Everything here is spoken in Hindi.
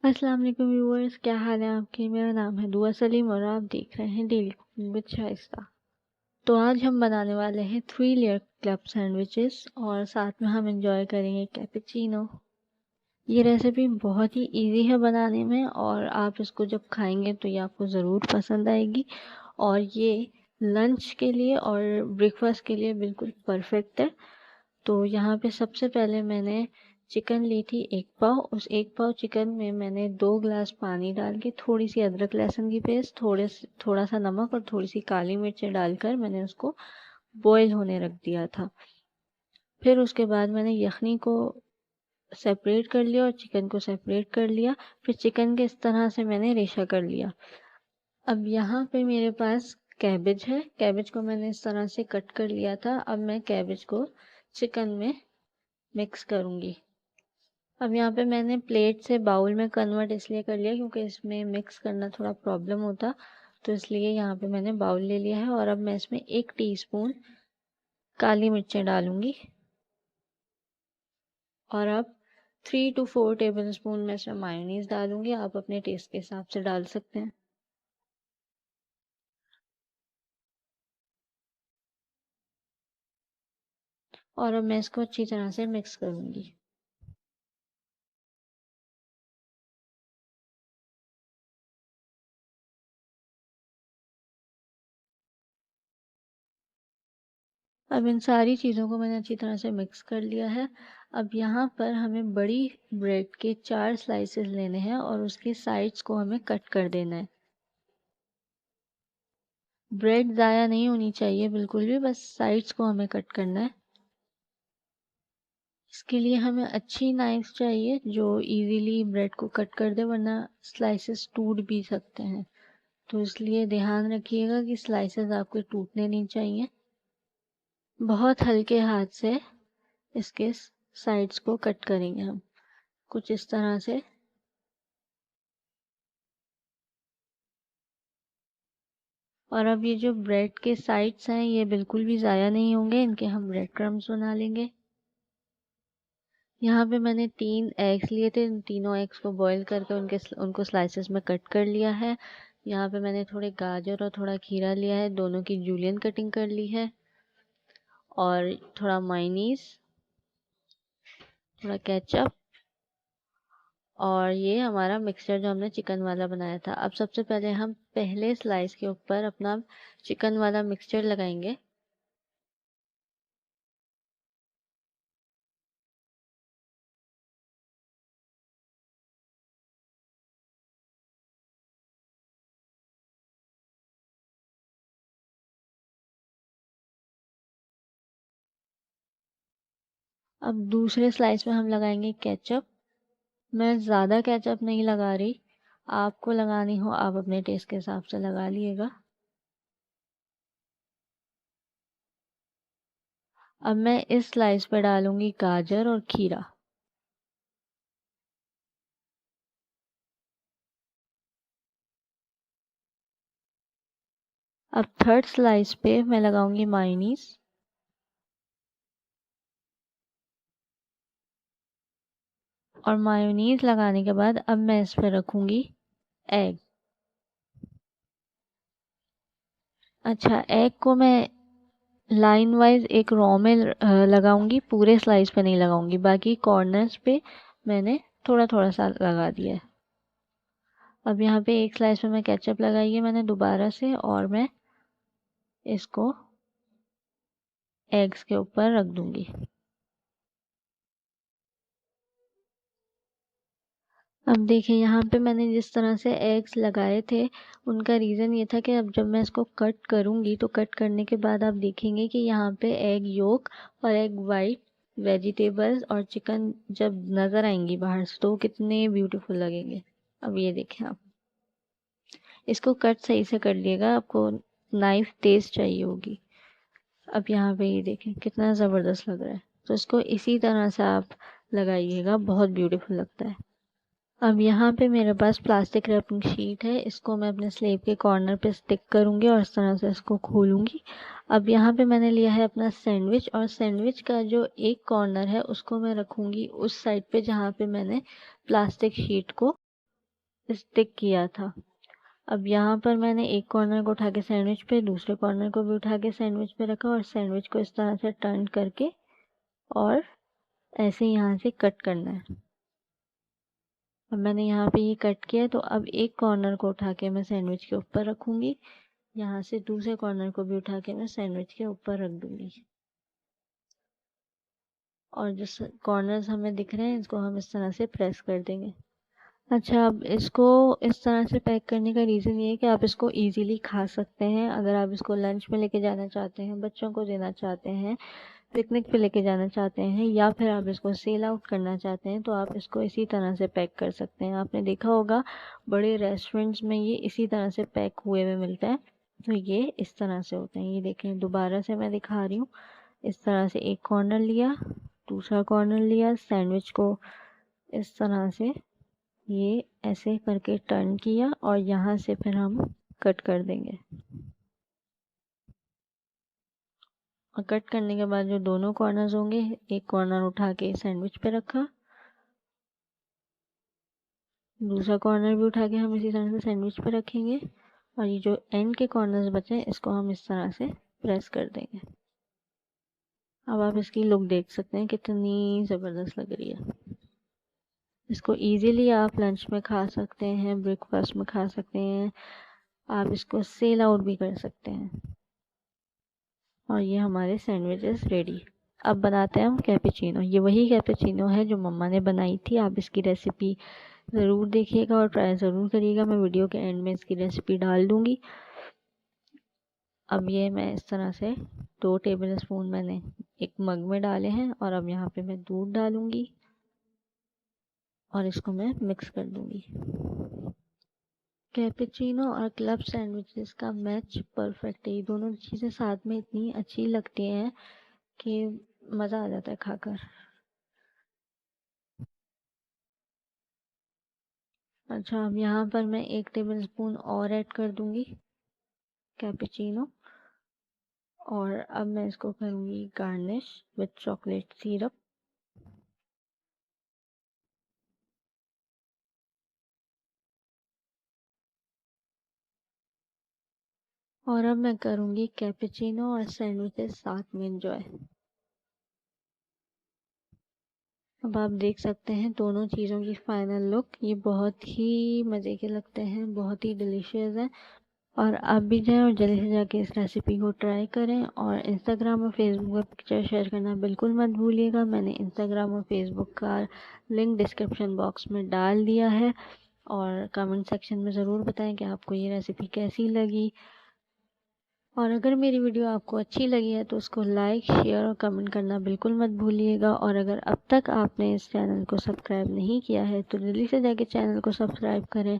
अस्सलाम वालेकुम व्यूअर्स, क्या हाल है आपके। मेरा नाम है दुआ सलीम और आप देख रहे हैं डेली कुकिंग विद शाइस्ता। तो आज हम बनाने वाले हैं 3 लेयर क्लब सैंडविचेस और साथ में हम एंजॉय करेंगे कैपेचिनो। ये रेसिपी बहुत ही इजी है बनाने में और आप इसको जब खाएंगे तो ये आपको ज़रूर पसंद आएगी। और ये लंच के लिए और ब्रेकफास्ट के लिए बिल्कुल परफेक्ट है। तो यहाँ पे सबसे पहले मैंने चिकन ली थी 1 पाव। उस 1 पाव चिकन में मैंने 2 ग्लास पानी डाल के थोड़ी सी अदरक लहसुन की पेस्ट, थोड़ा सा नमक और थोड़ी सी काली मिर्च डालकर मैंने उसको बॉईल होने रख दिया था। फिर उसके बाद मैंने यखनी को सेपरेट कर लिया और चिकन को सेपरेट कर लिया। फिर चिकन के इस तरह से मैंने रेशा कर लिया। अब यहाँ पे मेरे पास कैबेज है। कैबेज को मैंने इस तरह से कट कर लिया था। अब मैं कैबेज को चिकन में मिक्स करूँगी। अब यहाँ पे मैंने प्लेट से बाउल में कन्वर्ट इसलिए कर लिया क्योंकि इसमें मिक्स करना थोड़ा प्रॉब्लम होता, तो इसलिए यहाँ पे मैंने बाउल ले लिया है। और अब मैं इसमें 1 टीस्पून काली मिर्चें डालूंगी और अब 3 to 4 टेबल स्पून मैं इसमें मायोनीज डालूंगी। आप अपने टेस्ट के हिसाब से डाल सकते हैं। और अब मैं इसको अच्छी तरह से मिक्स करूंगी। अब इन सारी चीज़ों को मैंने अच्छी तरह से मिक्स कर लिया है। अब यहाँ पर हमें बड़ी ब्रेड के 4 स्लाइसेस लेने हैं और उसके साइड्स को हमें कट कर देना है। ब्रेड ज़ाया नहीं होनी चाहिए बिल्कुल भी, बस साइड्स को हमें कट करना है। इसके लिए हमें अच्छी नाइफ चाहिए जो इजीली ब्रेड को कट कर दे, वरना स्लाइसेस टूट भी सकते हैं। तो इसलिए ध्यान रखिएगा कि स्लाइसेस आपके टूटने नहीं चाहिए। बहुत हल्के हाथ से इसके साइड्स को कट करेंगे हम, कुछ इस तरह से। और अब ये जो ब्रेड के साइड्स हैं ये बिल्कुल भी ज़ाया नहीं होंगे, इनके हम ब्रेड क्रम्स बना लेंगे। यहाँ पे मैंने 3 एग्स लिए थे। इन तीनों एग्स को बॉईल करके उनको स्लाइसेस में कट कर लिया है। यहाँ पे मैंने थोड़े गाजर और थोड़ा खीरा लिया है, दोनों की जूलियन कटिंग कर ली है। और थोड़ा मायोनीज, थोड़ा केचप और ये हमारा मिक्सचर जो हमने चिकन वाला बनाया था। अब सबसे पहले हम पहले स्लाइस के ऊपर अपना चिकन वाला मिक्सचर लगाएंगे। अब दूसरे स्लाइस में हम लगाएंगे केचप। मैं ज़्यादा केचप नहीं लगा रही, आपको लगानी हो आप अपने टेस्ट के हिसाब से लगा लीजिएगा। अब मैं इस स्लाइस पे डालूंगी गाजर और खीरा। अब थर्ड स्लाइस पे मैं लगाऊंगी मायोनीज। और मायोनीज लगाने के बाद अब मैं इस पे रखूंगी एग। अच्छा, एग को मैं लाइन वाइज एक रॉ में लगाऊंगी, पूरे स्लाइस पे नहीं लगाऊंगी, बाकी कॉर्नर्स पे मैंने थोड़ा थोड़ा सा लगा दिया है। अब यहाँ पे एक स्लाइस में मैं केचप लगाई है मैंने दोबारा से, और मैं इसको एग्स के ऊपर रख दूंगी। अब देखिए यहाँ पे मैंने जिस तरह से एग्स लगाए थे उनका रीज़न ये था कि अब जब मैं इसको कट करूँगी तो कट करने के बाद आप देखेंगे कि यहाँ पे एग योक और एग वाइट वेजिटेबल्स और चिकन जब नज़र आएंगी बाहर से तो वो कितने ब्यूटीफुल लगेंगे। अब ये देखें आप, इसको कट सही से कर लिएगा, आपको नाइफ तेज़ चाहिए होगी। अब यहाँ पे ये देखें कितना ज़बरदस्त लग रहा है। तो इसको इसी तरह से आप लगाइएगा, बहुत ब्यूटीफुल लगता है। अब यहाँ पे मेरे पास प्लास्टिक रैपिंग शीट है, इसको मैं अपने स्लेब के कॉर्नर पे स्टिक करूँगी और इस तरह से इसको खोलूँगी। अब यहाँ पे मैंने लिया है अपना सैंडविच, और सैंडविच का जो एक कॉर्नर है उसको मैं रखूँगी उस साइड पे जहाँ पे मैंने प्लास्टिक शीट को स्टिक किया था। अब यहाँ पर मैंने एक कॉर्नर को उठा के सैंडविच पे, दूसरे कॉर्नर को भी उठा के सैंडविच पे रखा और सैंडविच को इस तरह से टर्न करके और ऐसे यहाँ से कट करना है। अब मैंने यहाँ पे ये कट किया, तो अब एक कॉर्नर को उठा के मैं सैंडविच के ऊपर रखूँगी, यहाँ से दूसरे कॉर्नर को भी उठा के मैं सैंडविच के ऊपर रख दूँगी। और जो कॉर्नर्स हमें दिख रहे हैं इसको हम इस तरह से प्रेस कर देंगे। अच्छा, अब इसको इस तरह से पैक करने का रीज़न ये है कि आप इसको इजीली खा सकते हैं। अगर आप इसको लंच में लेके जाना चाहते हैं, बच्चों को देना चाहते हैं, पिकनिक पे लेके जाना चाहते हैं, या फिर आप इसको सेल आउट करना चाहते हैं, तो आप इसको इसी तरह से पैक कर सकते हैं। आपने देखा होगा बड़े रेस्टोरेंट्स में ये इसी तरह से पैक हुए हुए मिलता है। तो ये इस तरह से होते हैं। ये देखें, दोबारा से मैं दिखा रही हूँ। इस तरह से एक कॉर्नर लिया, दूसरा कॉर्नर लिया, सैंडविच को इस तरह से ये ऐसे करके टर्न किया और यहाँ से फिर हम कट कर देंगे। और कट करने के बाद जो दोनों कॉर्नर्स होंगे, एक कॉर्नर उठा के सैंडविच पे रखा, दूसरा कॉर्नर भी उठा के हम इसी तरह से सैंडविच पे रखेंगे और ये जो एंड के कॉर्नर्स बचे हैं इसको हम इस तरह से प्रेस कर देंगे। अब आप इसकी लुक देख सकते हैं कितनी ज़बरदस्त लग रही है। इसको इजीली आप लंच में खा सकते हैं, ब्रेकफास्ट में खा सकते हैं, आप इसको सेल आउट भी कर सकते हैं। और ये हमारे सैंडविचेस रेडी। अब बनाते हैं हम कैपेचिनो। ये वही कैपेचिनो है जो मम्मा ने बनाई थी। आप इसकी रेसिपी ज़रूर देखिएगा और ट्राई ज़रूर करिएगा। मैं वीडियो के एंड में इसकी रेसिपी डाल दूँगी। अब ये मैं इस तरह से 2 टेबल स्पून मैंने एक मग में डाले हैं और अब यहाँ पे मैं दूध डालूँगी और इसको मैं मिक्स कर दूँगी। कैपेचिनो और क्लब सैंडविचेस का मैच परफेक्ट है। ये दोनों चीज़ें साथ में इतनी अच्छी लगती हैं कि मज़ा आ जाता है खाकर। अच्छा, अब यहाँ पर मैं 1 टेबल स्पून और ऐड कर दूँगी कैपेचिनो और अब मैं इसको करूँगी गार्निश विद चॉकलेट सिरप। और अब मैं करूँगी कैपेचिनो और सैंडविचेस साथ में एंजॉय। अब आप देख सकते हैं दोनों चीज़ों की फाइनल लुक। ये बहुत ही मज़े के लगते हैं, बहुत ही डिलीशियस है। और आप भी जाएं और जल्दी से जाके इस रेसिपी को ट्राई करें और इंस्टाग्राम और फेसबुक पर पिक्चर शेयर करना बिल्कुल मत भूलिएगा। मैंने इंस्टाग्राम और फेसबुक का लिंक डिस्क्रिप्शन बॉक्स में डाल दिया है और कमेंट सेक्शन में ज़रूर बताएं कि आपको ये रेसिपी कैसी लगी। और अगर मेरी वीडियो आपको अच्छी लगी है तो उसको लाइक, शेयर और कमेंट करना बिल्कुल मत भूलिएगा। और अगर अब तक आपने इस चैनल को सब्सक्राइब नहीं किया है तो जल्दी से जाके चैनल को सब्सक्राइब करें